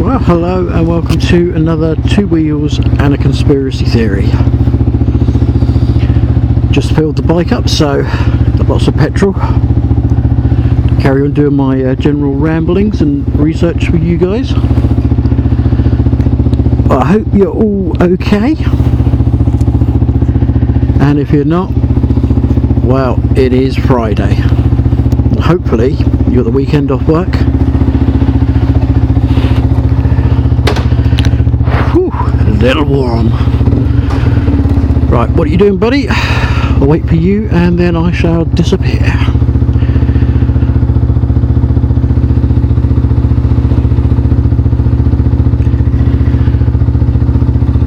Well, hello and welcome to another Two Wheels and a Conspiracy Theory. Just filled the bike up, so got lots of petrol to carry on doing my general ramblings and research with you guys. I hope you're all okay, and if you're not, well, it is Friday. Hopefully you got the weekend off work. Whew, a little warm. Right, what are you doing, buddy? I'll wait for you and then I shall disappear.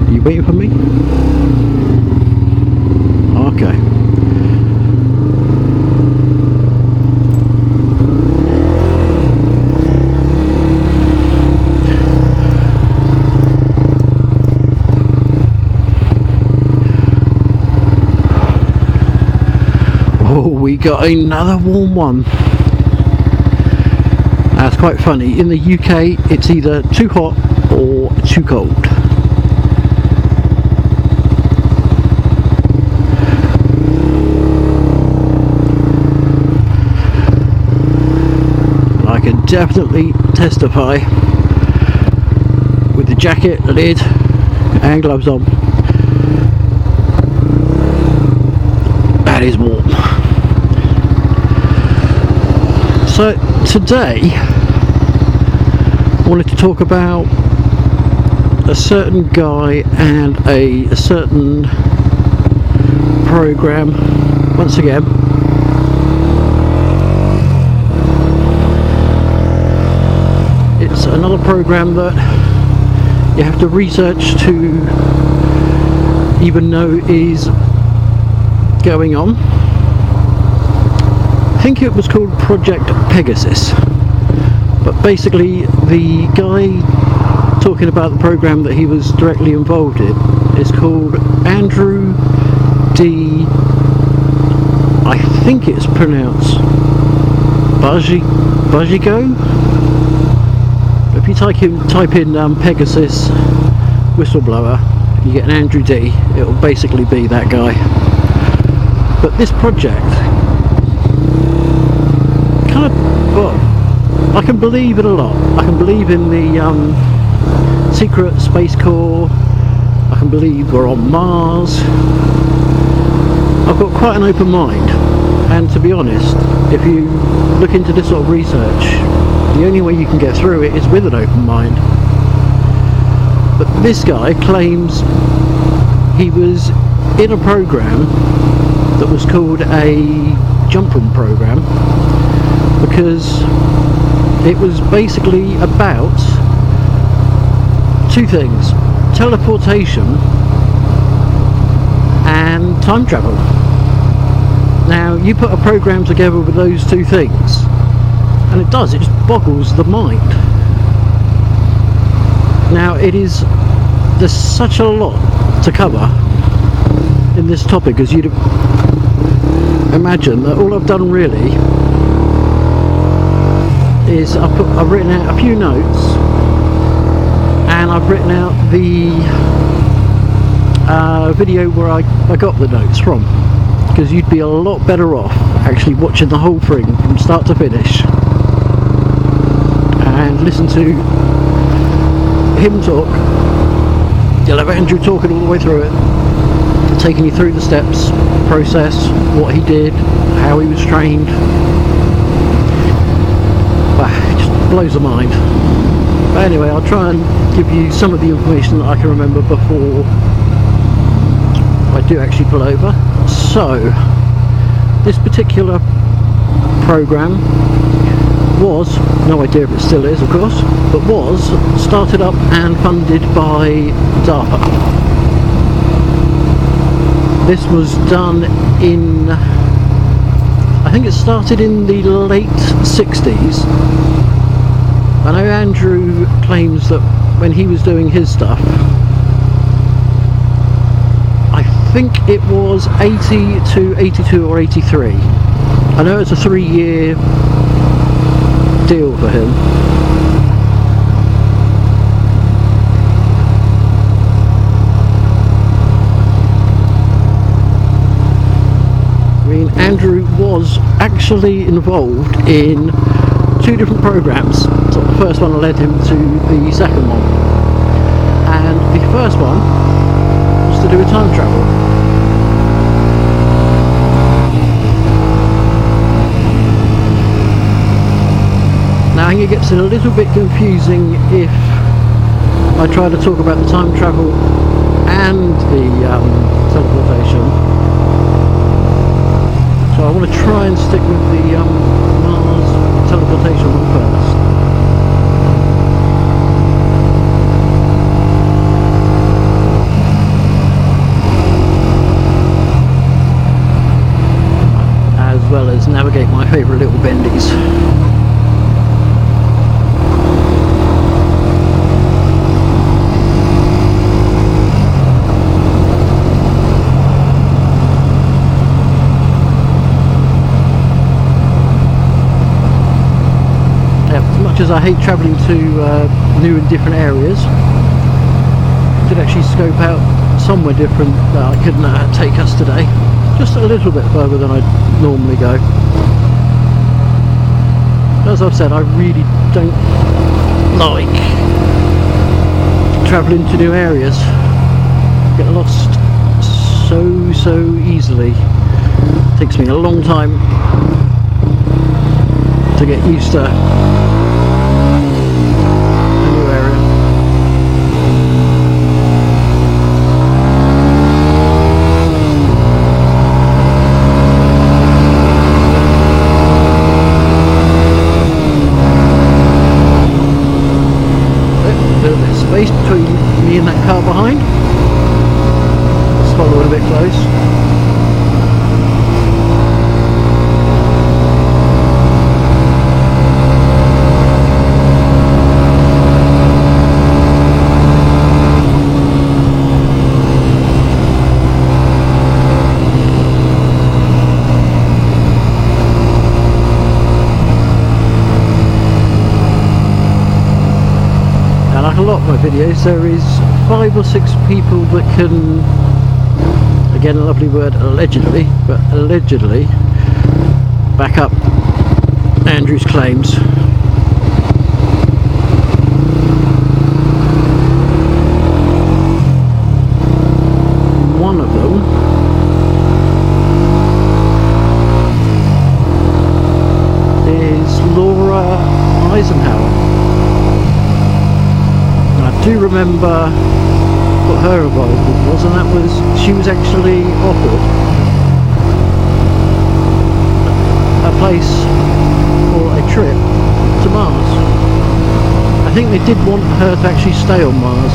Are you waiting for me? Okay. Oh, we got another warm one. That's quite funny. In the UK, it's either too hot or too cold. I can definitely testify with the jacket, lid, and gloves on. That is warm. So today I wanted to talk about a certain guy and a certain program. Once again, it's another program that you have to research to even know is going on. I think it was called Project Pegasus, but basically the guy talking about the program that he was directly involved in is called Andrew D. I think it's pronounced basigo. If you type in Pegasus whistleblower, you get an Andrew D. It'll basically be that guy. But this project, well, I can believe it a lot. I can believe in the secret space corps. I can believe we're on Mars. I've got quite an open mind, and to be honest, if you look into this sort of research, the only way you can get through it is with an open mind. But this guy claims he was in a program that was called a jump room program, because it was basically about two things: teleportation and time travel. Now, you put a program together with those two things and it just boggles the mind. Now, there's such a lot to cover in this topic, as you'd imagine, that all I've done really is I've written out a few notes, and I've written out the video where I got the notes from, because you'd be a lot better off actually watching the whole thing from start to finish and listen to him talk. You'll have Andrew talking all the way through it, taking you through the steps, process, what he did, how he was trained. It just blows the mind. But anyway, I'll try and give you some of the information that I can remember before I do actually pull over. So, this particular program was, no idea if it still is of course, but was started up and funded by DARPA. This was done in, I think it started in the late 60s. I know Andrew claims that when he was doing his stuff, I think it was 80 to 82 or 83. I know it's a 3-year deal for him. Andrew was actually involved in 2 different programs. So the first one led him to the second one, and the first one was to do with time travel. Now it gets a little bit confusing if I try to talk about the time travel and the teleportation. So I want to try and stick with the Mars teleportation one first. As well as navigate my favourite little bendies. As I hate travelling to new and different areas, I did actually scope out somewhere different that I couldn't take us today, just a little bit further than I'd normally go. As I've said, I really don't like travelling to new areas. I get lost so easily. It takes me a long time to get used to between me and that car behind. Let's follow it a bit close. A lot of my videos, there is 5 or 6 people that can, again a lovely word, allegedly, but allegedly back up Andrew's claims. One of them is Laura Eisenhower. I do remember what her involvement was, and that was she was actually offered a place for a trip to Mars. I think they did want her to actually stay on Mars.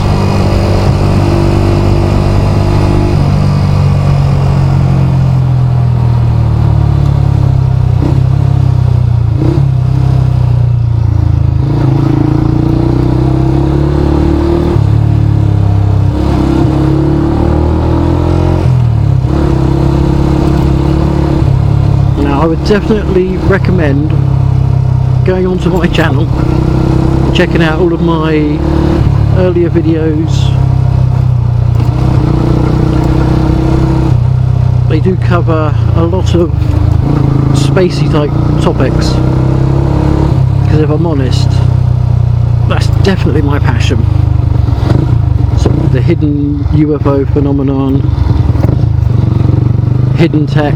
I would definitely recommend going onto my channel, checking out all of my earlier videos. They do cover a lot of spacey type topics, because if I'm honest, that's definitely my passion. So the hidden UFO phenomenon, hidden tech,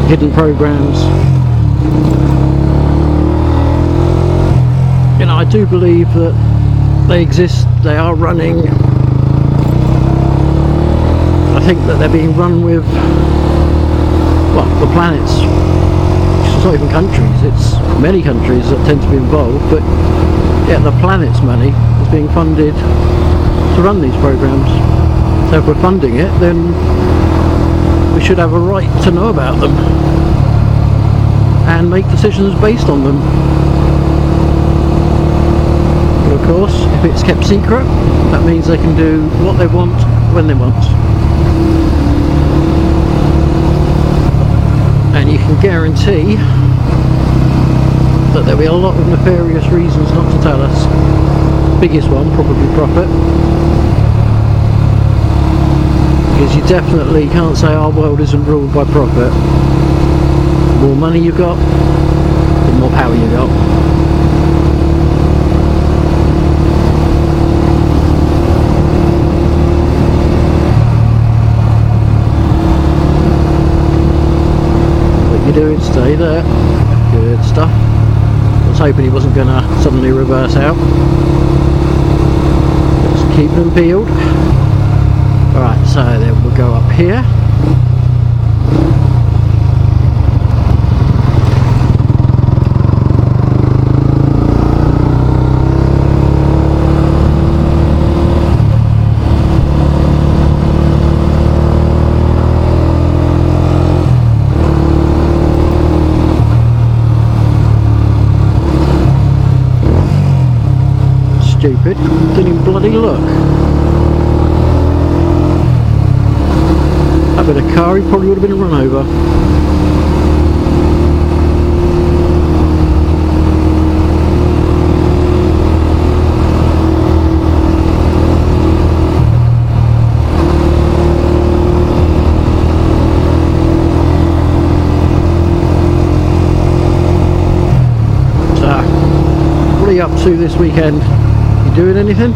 hidden programs. You know, I do believe that they exist, they are running. I think that they're being run with, well, the planets. It's not even countries, it's many countries that tend to be involved, but yeah, the planet's money is being funded to run these programs. So if we're funding it, then we should have a right to know about them and make decisions based on them. But of course, if it's kept secret, that means they can do what they want when they want. And you can guarantee that there'll be a lot of nefarious reasons not to tell us. Biggest one, probably profit. Because you definitely can't say our world isn't ruled by profit. more money you got, the more power you got. What you doing? Stay there. Good stuff. I was hoping he wasn't going to suddenly reverse out. Just keep them peeled. Alright, so then we'll go up here. Stupid, didn't even bloody look. That bit of car, he probably would have been run over. So, what are you up to this weekend? Doing anything?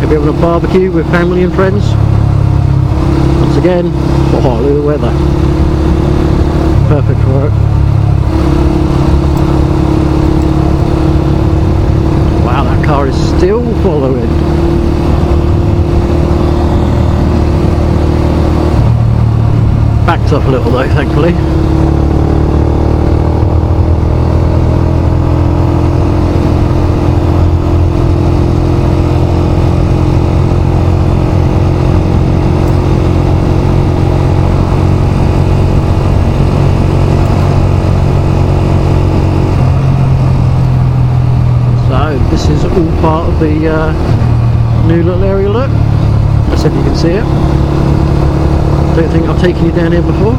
Maybe having a barbecue with family and friends? Once again, look at the weather. Perfect for it. Wow, that car is still following. Backed up a little though, thankfully. This is all part of the new little area look. Let's see if you can see it. Don't think I've taken you down here before.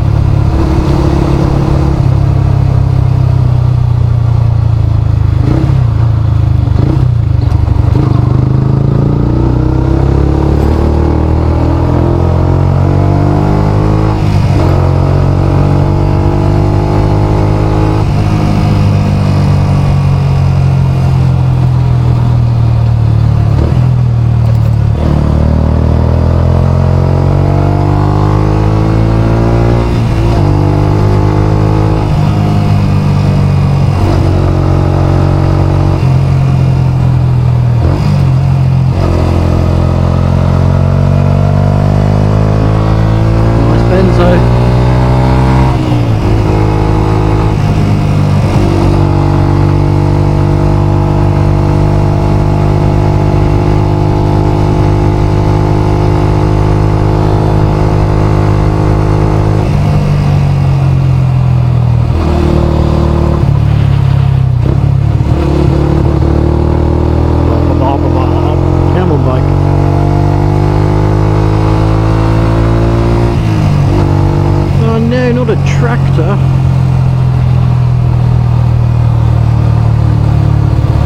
Not a tractor.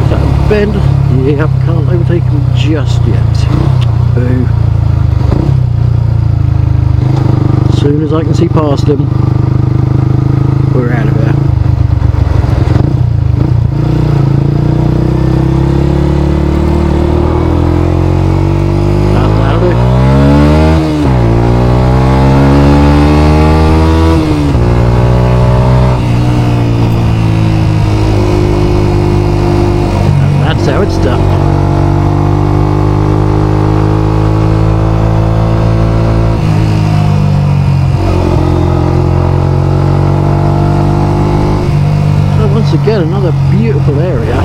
Is that a bend? Yep, can't overtake him just yet. Boo. As soon as I can see past him, we're out of here. So it's done. So once again, another beautiful area.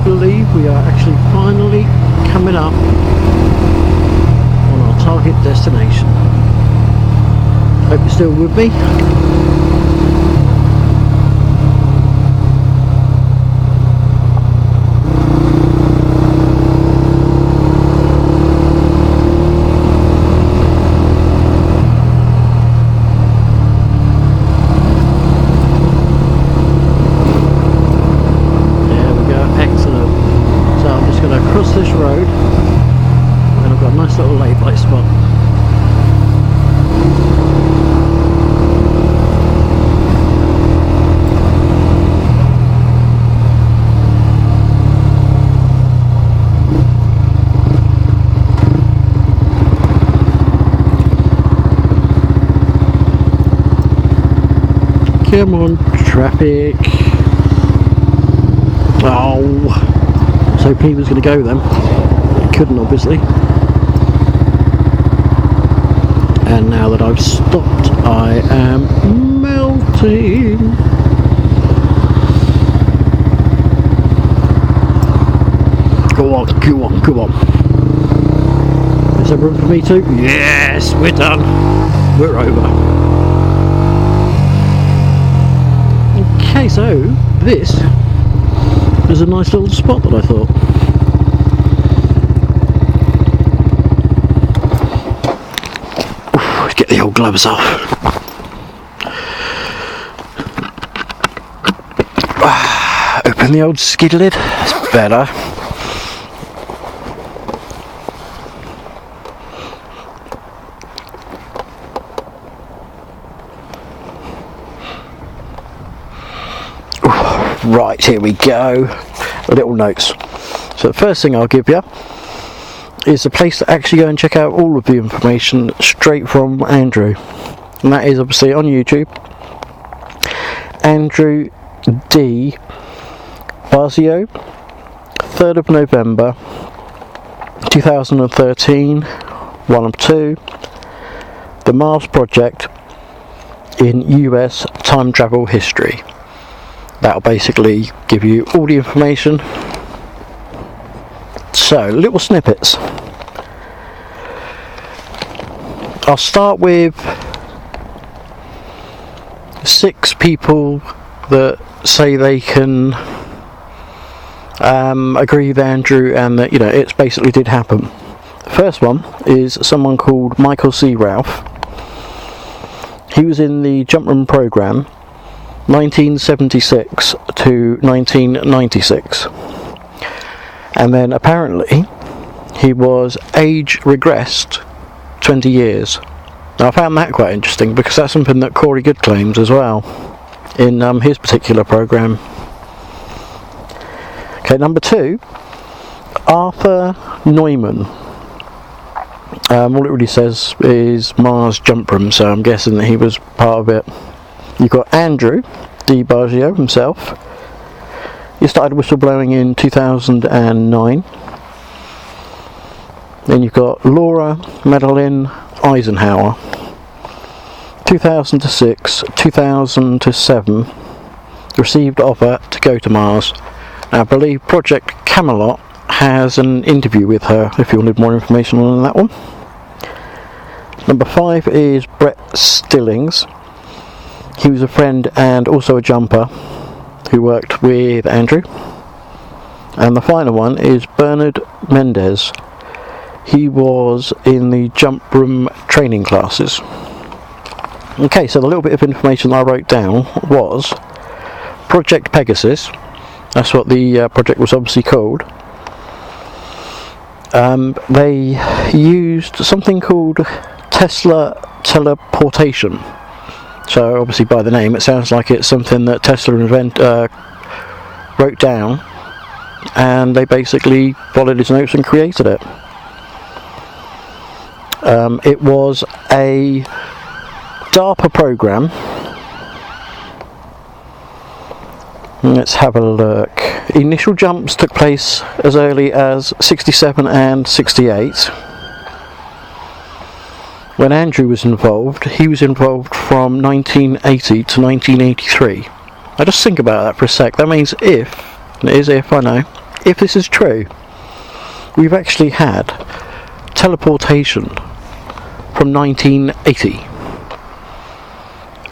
Believe we are actually finally coming up on our target destination. Hope you're still with me. road, and I've got a nice little lay-by spot. Come on, traffic. Oh, I was hoping he was going to go then. He couldn't, obviously. And now that I've stopped, I am melting. Go on, go on, go on. Is there room for me too? Yes, we're done. We're over. Okay, so this is a nice little spot that I thought. Oof, get the old gloves off. Open the old skid lid, it's better. Right, here we go. Little notes. So the first thing I'll give you is a place to actually go and check out all of the information straight from Andrew. And that is obviously on YouTube. Andrew D. Basigo, 3rd of November 2013, 1 of 2. The Mars Project in US Time Travel History. That'll basically give you all the information. So, little snippets. I'll start with 6 people that say they can agree with Andrew and that, you know, it basically did happen. The first one is someone called Michael C. Ralph. He was in the Jump Room program 1976 to 1996, and then apparently he was age regressed 20 years. Now I found that quite interesting because that's something that Corey Good claims as well in his particular program. Okay, number 2, Arthur Neumann. All it really says is Mars Jump Room, so I'm guessing that he was part of it. You've got Andrew D. Basigo himself. He started whistleblowing in 2009. Then you've got Laura Madeline Eisenhower, 2006, 2007, received offer to go to Mars. Now, I believe Project Camelot has an interview with her if you wanted more information on that one. Number 5 is Brett Stillings. He was a friend and also a jumper who worked with Andrew. And the final one is Bernard Mendez. He was in the jump room training classes. Okay, so the little bit of information I wrote down was Project Pegasus. That's what the project was obviously called. They used something called Tesla teleportation. So obviously by the name it sounds like it's something that Tesla wrote down, and they basically followed his notes and created it. It was a DARPA program. Let's have a look. Initial jumps took place as early as 67 and 68. When Andrew was involved, he was involved from 1980 to 1983. Now just think about that for a sec. That means if, and it is if, I know, if this is true, we've actually had teleportation from 1980.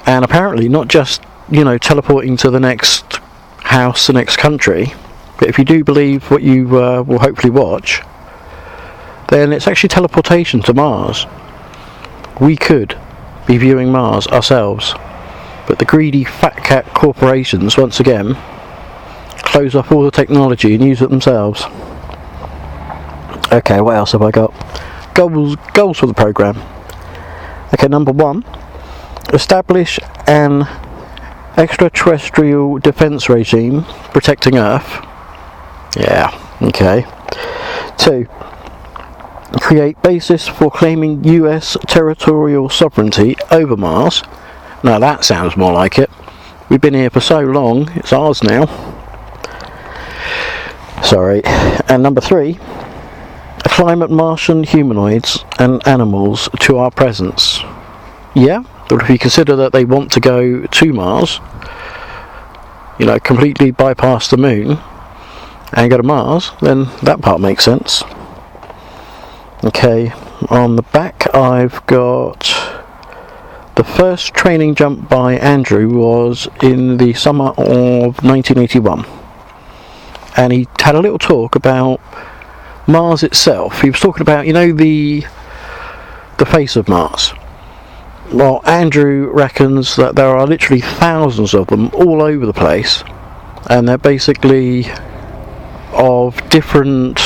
And apparently not just, you know, teleporting to the next house, the next country, but if you do believe what you will hopefully watch, then it's actually teleportation to Mars. We could be viewing Mars ourselves, but the greedy fat cat corporations once again close off all the technology and use it themselves. Okay, what else have I got? Goals for the programme. Okay, number 1, establish an extraterrestrial defence regime protecting Earth. Yeah, okay. 2, create basis for claiming US territorial sovereignty over Mars. Now that sounds more like it. We've been here for so long, it's ours now. Sorry. And number 3, acclimate Martian humanoids and animals to our presence. Yeah, but if you consider that they want to go to Mars, you know, completely bypass the moon and go to Mars, then that part makes sense. Okay, on the back I've got the first training jump by Andrew was in the summer of 1981, and he had a little talk about Mars itself. He was talking about, you know, the face of Mars. Well, Andrew reckons that there are literally thousands of them all over the place, and they're basically of different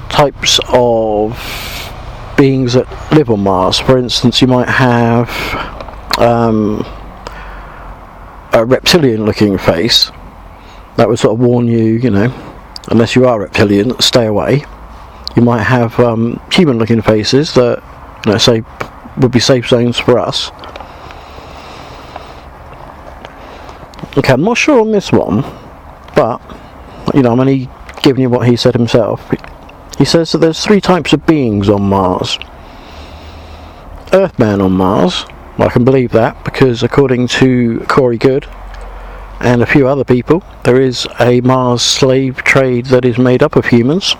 types of beings that live on Mars. For instance, you might have a reptilian looking face. That would sort of warn you, you know, unless you are reptilian, stay away. You might have human looking faces that, you know, say would be safe zones for us. Okay, I'm not sure on this one, but, you know, I'm only giving you what he said himself. He says that there's 3 types of beings on Mars. Earthman on Mars. Well, I can believe that, because according to Corey Good and a few other people, there is a Mars slave trade that is made up of humans.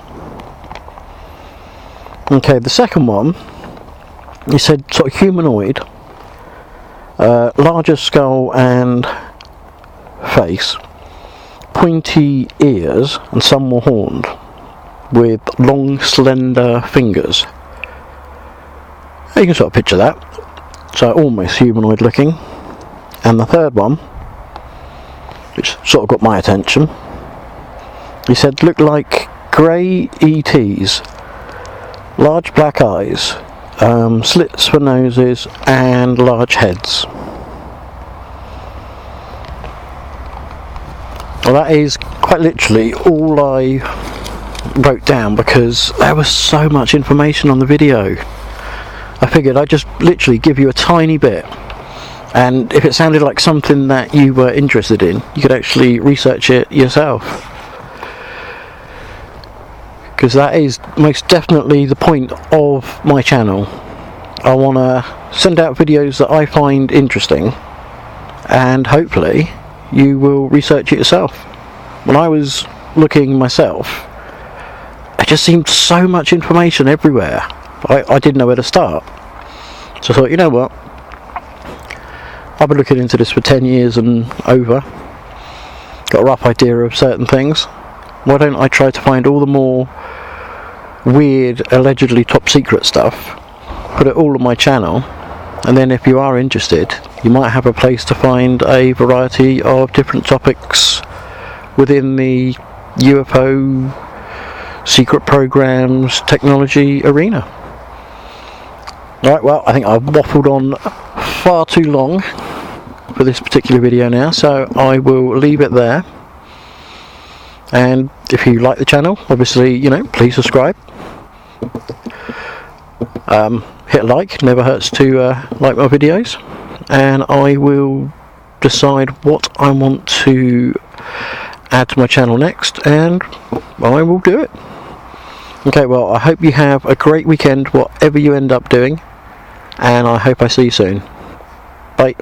Okay, the second one, he said sort of humanoid, larger skull and face, pointy ears, and some were horned, with long slender fingers. You can sort of picture that, so almost humanoid looking. And the third one, which sort of got my attention, he said looked like grey ETs, large black eyes, slits for noses and large heads. Well, that is quite literally all I wrote down, because there was so much information on the video. I figured I'd just literally give you a tiny bit, and if it sounded like something that you were interested in, you could actually research it yourself, because that is most definitely the point of my channel. I want to send out videos that I find interesting, and hopefully you will research it yourself. When I was looking myself, it just seemed so much information everywhere. I didn't know where to start. So I thought, you know what, I've been looking into this for 10 years and over, got a rough idea of certain things. Why don't I try to find all the more weird, allegedly top secret stuff, put it all on my channel, and then if you are interested, you might have a place to find a variety of different topics within the UFO, secret programs, technology arena. Right, well, I think I've waffled on far too long for this particular video now, so I will leave it there. And if you like the channel, obviously, you know, please subscribe. Hit like, never hurts to like my videos, and I will decide what I want to add to my channel next, and I will do it. Okay, well, I hope you have a great weekend, whatever you end up doing, and I hope I see you soon. Bye.